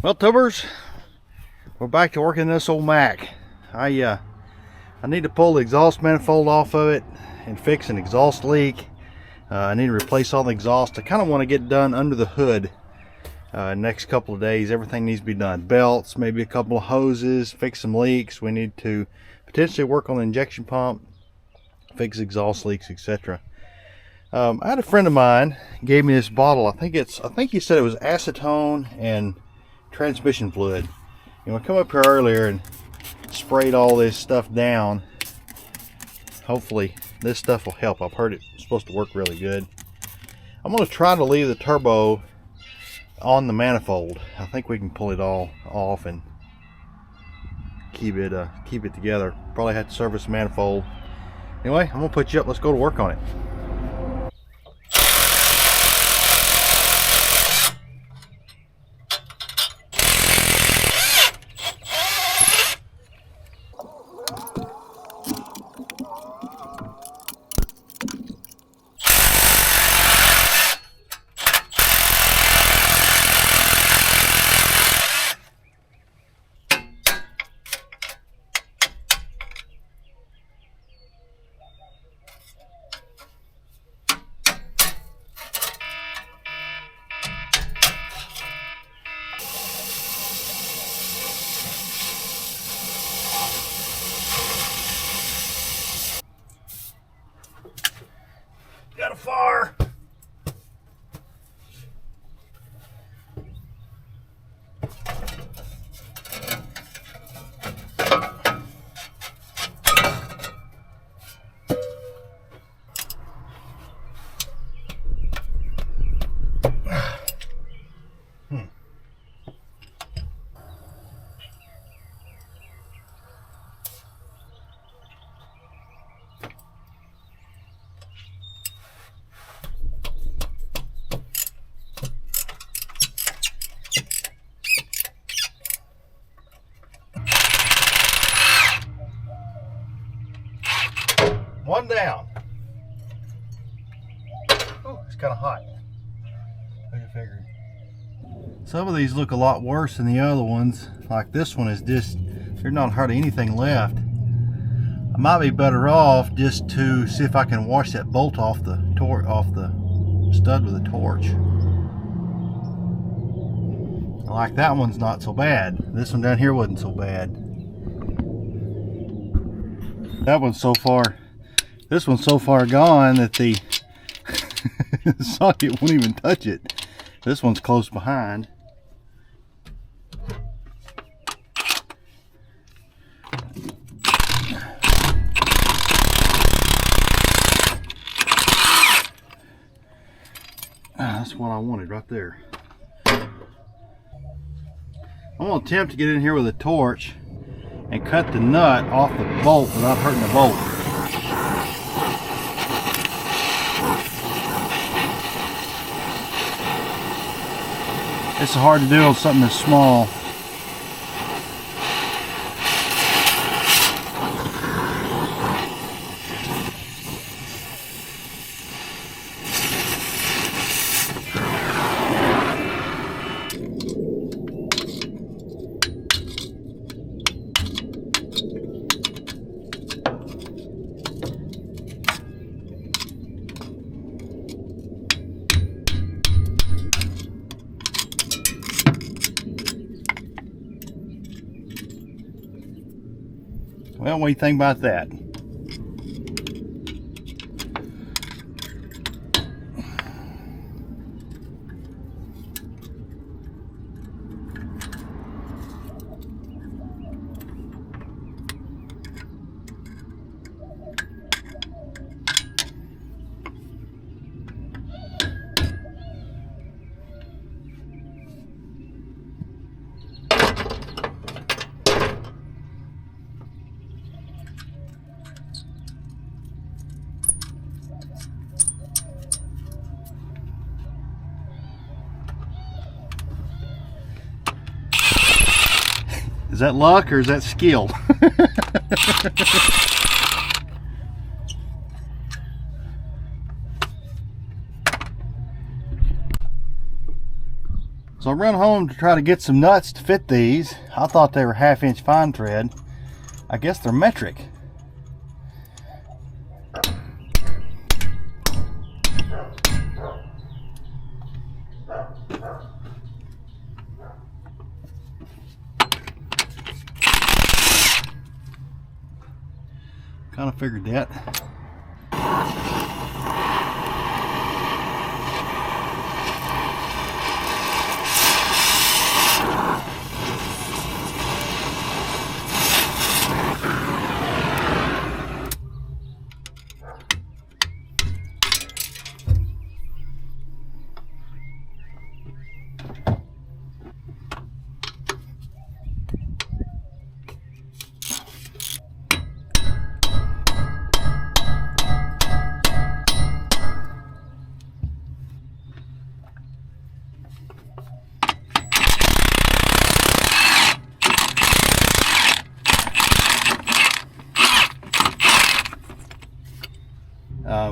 Well, tubers, we're back to working this old Mack. I need to pull the exhaust manifold off of it and fix an exhaust leak. I need to replace all the exhaust. I kind of want to get done under the hood next couple of days. Everything needs to be done. Belts, maybe a couple of hoses, fix some leaks. We need to potentially work on the injection pump, fix exhaust leaks, etc. I had a friend of mine gave me this bottle. I think he said it was acetone and transmission fluid. You know, I come up here earlier and sprayed all this stuff down. Hopefully this stuff will help. I've heard it's supposed to work really good. I'm going to try to leave the turbo on the manifold. I think we can pull it all off and keep it together. Probably have to service the manifold. Anyway, I'm going to put you up. Let's go to work on it. Got a fire. One down. Oh, it's kind of hot. Like I figured. Some of these look a lot worse than the other ones. Like this one is just, there's not hardly anything left. I might be better off just to see if I can wash that bolt off the stud with a torch. Like that one's not so bad. This one down here wasn't so bad. That one's so far. This one's so far gone that the socket won't even touch it. This one's close behind. That's what I wanted right there. I'm going to attempt to get in here with a torch and cut the nut off the bolt without hurting the bolt. It's hard to do on something that's small. Well, what do you think about that? Is that luck or is that skill? So I ran home to try to get some nuts to fit these. I thought they were 1/2 inch fine thread. I guess they're metric. Kind of figured that.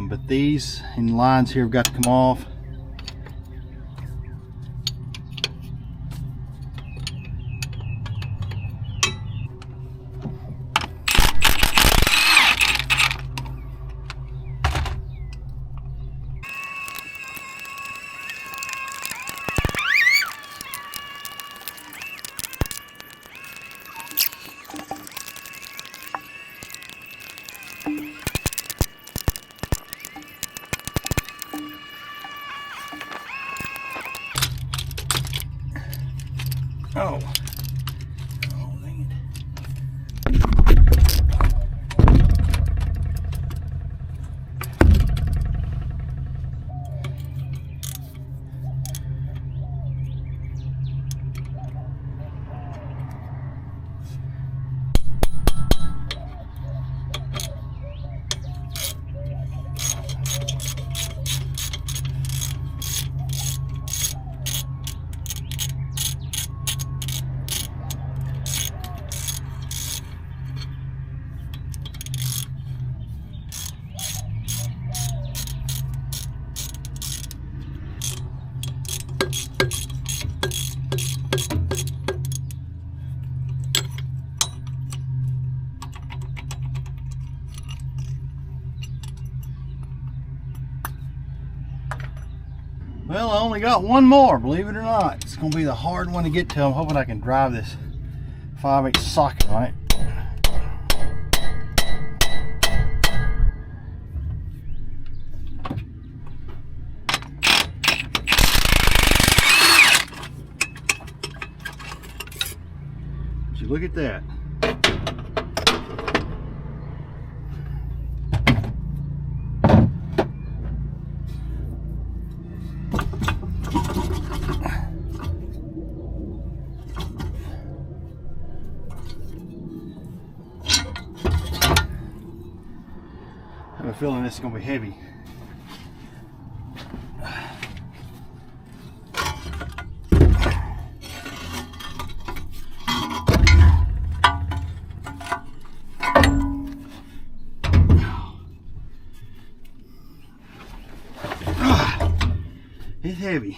But these in lines here have got to come off. Oh. Oh, dang it. Well, I only got one more, believe it or not. It's going to be the hard one to get to. I'm hoping I can drive this 5/8 socket on it. Would you look at that? I have a feeling this is going to be heavy. It's heavy.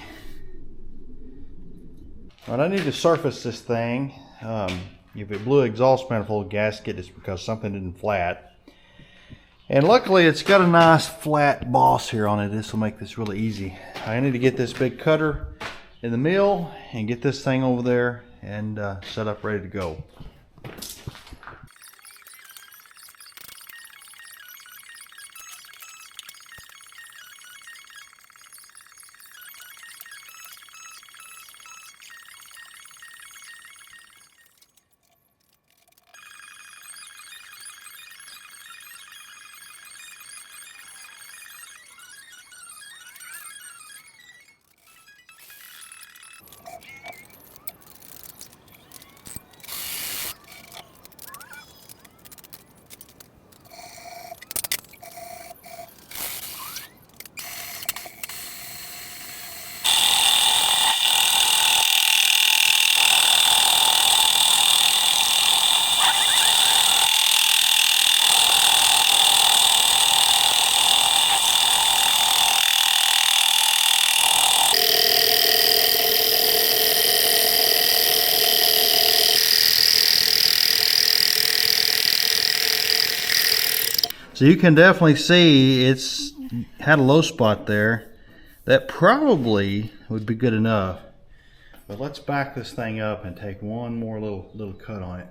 All right, I need to surface this thing. If it blew exhaust manifold gasket, it's because something didn't flat. And luckily it's got a nice flat boss here on it. This will make this really easy. I need to get this big cutter in the mill and get this thing over there and set up ready to go. So you can definitely see it's had a low spot there. That probably would be good enough. But let's back this thing up and take one more little cut on it.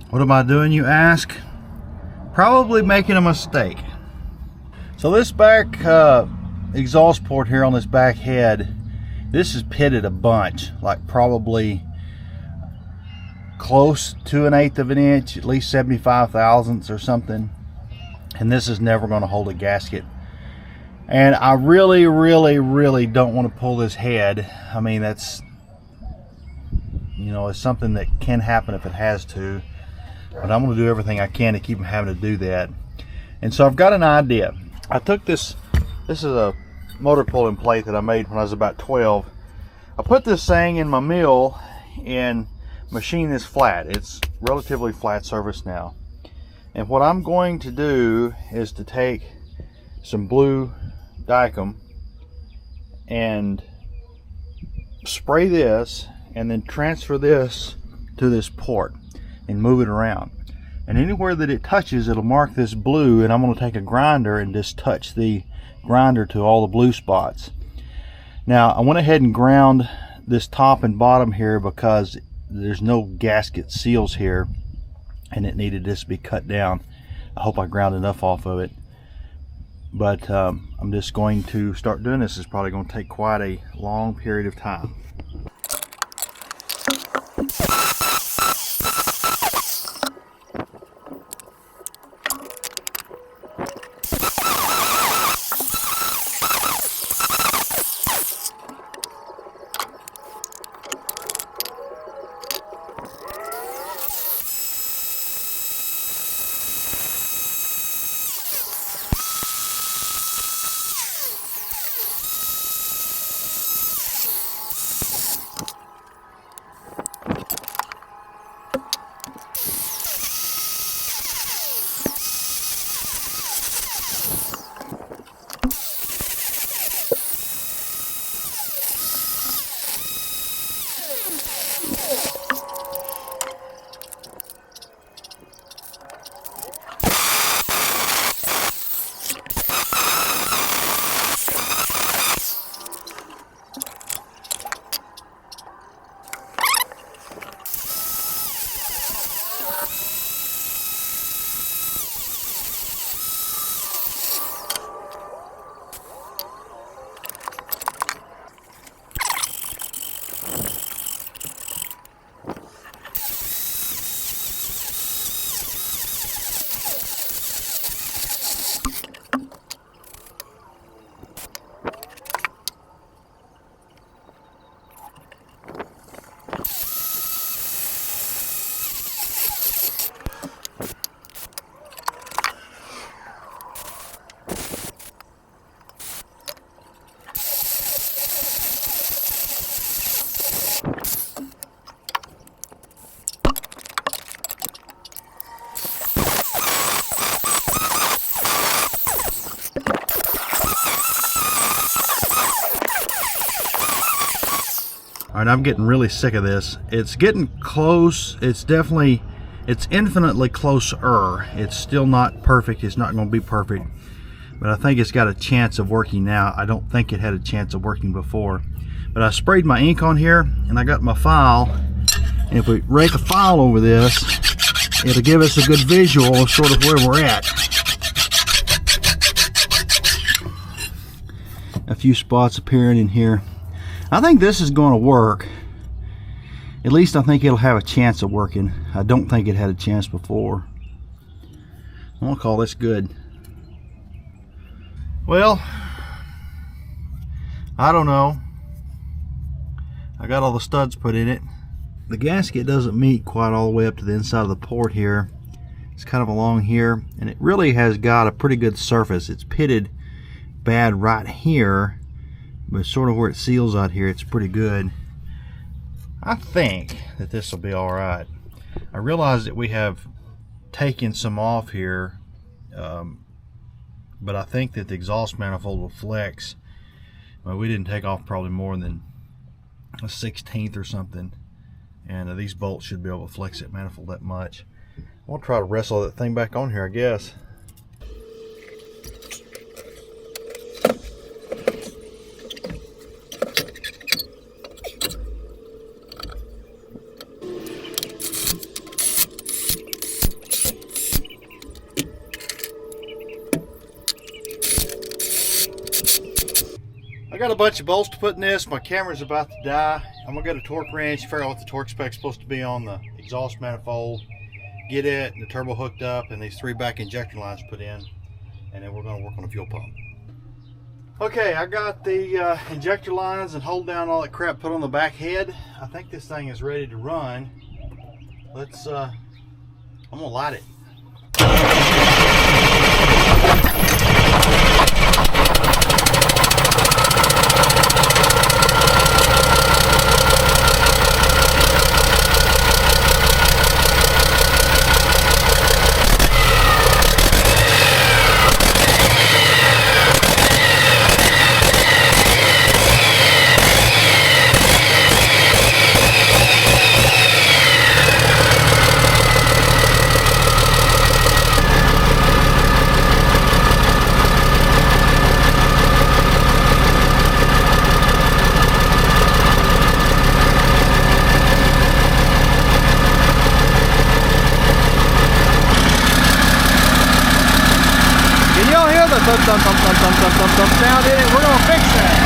What am I doing, you ask? Probably making a mistake. So this back exhaust port here on this back head, this is pitted a bunch, like probably close to 1/8 of an inch, at least 75 thousandths or something. And this is never going to hold a gasket. And I really don't want to pull this head. I mean, that's, you know, it's something that can happen if it has to. But I'm going to do everything I can to keep from having to do that. And so I've got an idea. I took this is a motor pulling plate that I made when I was about 12. I put this thing in my mill and machined this flat. It's relatively flat surface now. And what I'm going to do is to take some blue Dicom and spray this and then transfer this to this port and move it around. And anywhere that it touches, it'll mark this blue, and I'm going to take a grinder and just touch the grinder to all the blue spots. Now, I went ahead and ground this top and bottom here because there's no gasket seals here, and it needed this to be cut down. I hope I ground enough off of it. But I'm just going to start doing this. It's probably going to take quite a long period of time. All right, I'm getting really sick of this. It's getting close. It's infinitely closer. It's still not perfect. It's not going to be perfect, but I think it's got a chance of working now. I don't think it had a chance of working before. But I sprayed my ink on here, and I got my file. And if we rake a file over this, it'll give us a good visual of sort of where we're at. A few spots appearing in here. I think this is going to work. At least I think it'll have a chance of working. I don't think it had a chance before. I'm going to call this good. Well, I don't know. I got all the studs put in it. The gasket doesn't meet quite all the way up to the inside of the port here. It's kind of along here, and it really has got a pretty good surface. It's pitted bad right here, but sort of where it seals out here, it's pretty good. I think that this will be all right. I realize that we have taken some off here, but I think that the exhaust manifold will flex. Well, we didn't take off probably more than a 1/16 or something, and these bolts should be able to flex that manifold that much. I'll try to wrestle that thing back on here, I guess. I got a bunch of bolts to put in this. My camera's about to die. I'm gonna get a torque wrench, figure out what the torque spec's supposed to be on the exhaust manifold, get it and the turbo hooked up, and these 3 back injector lines put in, and then we're gonna work on the fuel pump. Okay, I got the injector lines and hold down all that crap put on the back head. I think this thing is ready to run. Let's I'm gonna light it. Thump sound in it. We're gonna fix that.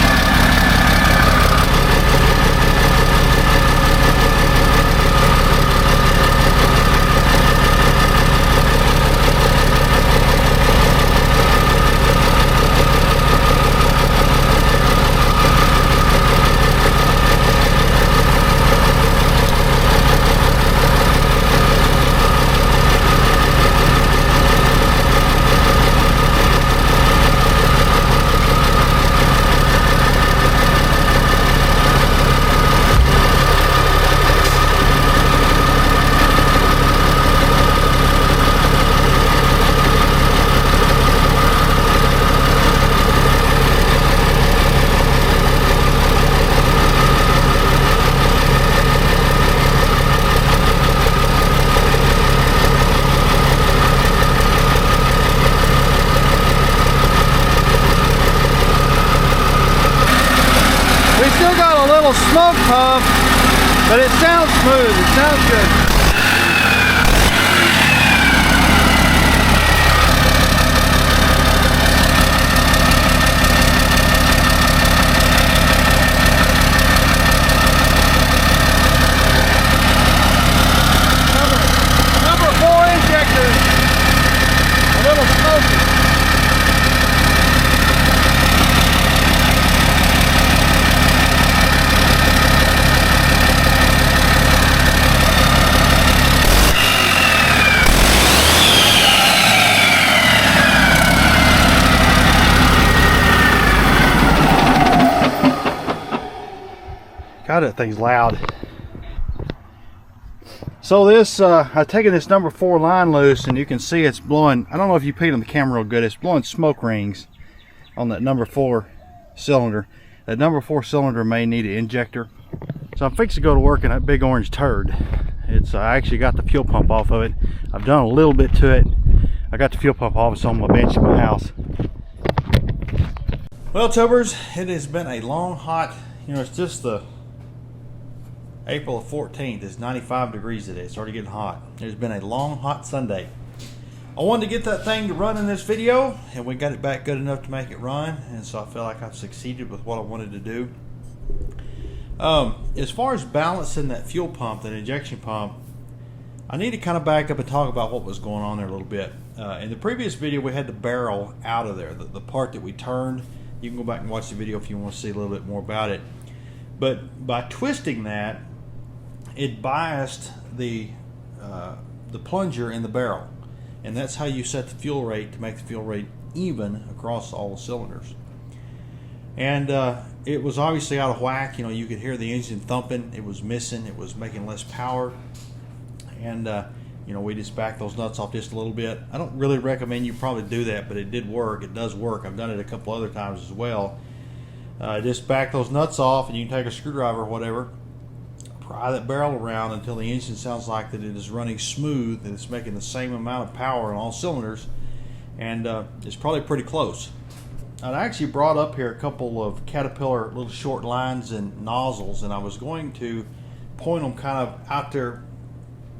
Smoke puff, but it sounds smooth. It sounds good. Number 4 injector, a little smoky. God, that thing's loud. So this, I've taken this number 4 line loose, and you can see it's blowing. I don't know if you peeked on the camera real good. It's blowing smoke rings on that number 4 cylinder. That number 4 cylinder may need an injector. So I'm fixing to go to work in that big orange turd. It's I actually got the fuel pump off of it. I've done a little bit to it. I got the fuel pump off. It's on my bench in my house. Well, tubers, it has been a long, hot, it's just the April 14th. It's 95 degrees today. It's already getting hot. It's been a long, hot Sunday. I wanted to get that thing to run in this video, and we got it back good enough to make it run, and so I feel like I've succeeded with what I wanted to do. As far as balancing that fuel pump, that injection pump, I need to kind of back up and talk about what was going on there a little bit. In the previous video, we had the barrel out of there, the part that we turned. You can go back and watch the video if you want to see a little bit more about it. But by twisting that, it biased the plunger in the barrel, and that's how you set the fuel rate to make the fuel rate even across all the cylinders. And it was obviously out of whack. You know, you could hear the engine thumping. It was missing. It was making less power. And you know, we just backed those nuts off just a little bit. I don't really recommend you probably do that, but it did work. It does work. I've done it a couple other times as well. Just back those nuts off, and you can take a screwdriver or whatever, pry that barrel around until the engine sounds like that it is running smooth and it's making the same amount of power on all cylinders, and it's probably pretty close. I actually brought up here a couple of Caterpillar little short lines and nozzles, and I was going to point them kind of out there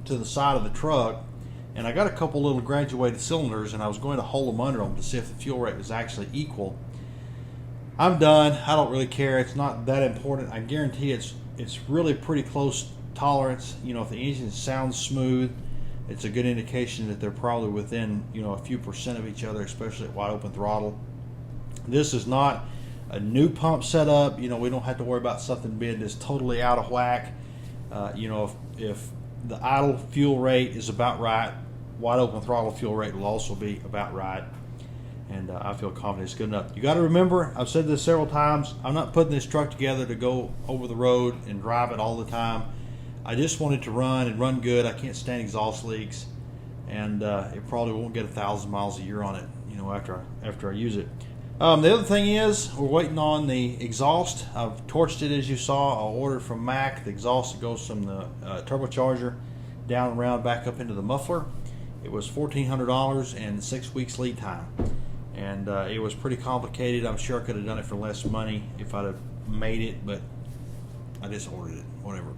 to the side of the truck, and I got a couple little graduated cylinders, and I was going to hold them under them to see if the fuel rate was actually equal. I'm done. I don't really care. It's not that important. I guarantee it's really pretty close tolerance. You know, if the engine sounds smooth, it's a good indication that they're probably within, you know, a few percent of each other, especially at wide open throttle. This is not a new pump setup. You know, we don't have to worry about something being just totally out of whack. You know, if the idle fuel rate is about right, wide open throttle fuel rate will also be about right. And I feel confident it's good enough. You got to remember, I've said this several times, I'm not putting this truck together to go over the road and drive it all the time. I just want it to run and run good. I can't stand exhaust leaks, and it probably won't get 1,000 miles a year on it, you know, after I use it. The other thing is, we're waiting on the exhaust. I've torched it, as you saw. I ordered from Mack the exhaust that goes from the turbocharger down around back up into the muffler. It was $1,400 and 6 weeks lead time. And it was pretty complicated. I'm sure I could have done it for less money if I'd have made it, but I just ordered it, whatever.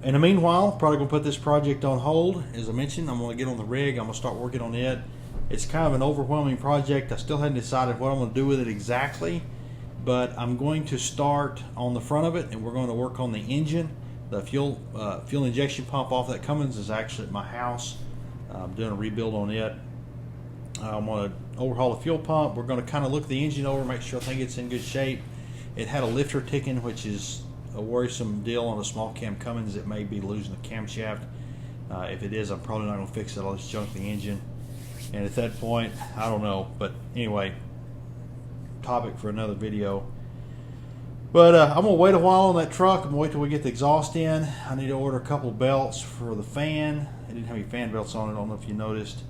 In the meanwhile, probably going to put this project on hold. As I mentioned, I'm going to get on the rig. I'm going to start working on it. It's kind of an overwhelming project. I still hadn't decided what I'm going to do with it exactly, but I'm going to start on the front of it, and we're going to work on the engine. The fuel injection pump off that Cummins is actually at my house. I'm doing a rebuild on it. I'm going to overhaul the fuel pump. We're going to kind of look the engine over, make sure I think it's in good shape. It had a lifter ticking, which is a worrisome deal on a small cam Cummins. It may be losing the camshaft. If it is, I'm probably not going to fix it. I'll just junk the engine. And at that point, I don't know. But anyway, topic for another video. But I'm going to wait a while on that truck. I'm going to wait till we get the exhaust in. I need to order a couple of belts for the fan. It didn't have any fan belts on it. I don't know if you noticed.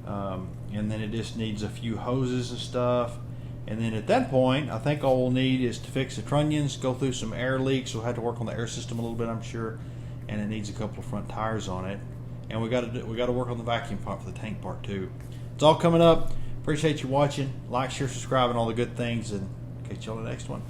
And then it just needs a few hoses and stuff. And then at that point, I think all we'll need is to fix the trunnions, go through some air leaks. We'll have to work on the air system a little bit, I'm sure. And it needs a couple of front tires on it. And we got to work on the vacuum pump for the tank part too. It's all coming up. Appreciate you watching. Like, share, subscribe, and all the good things. And catch you on the next one.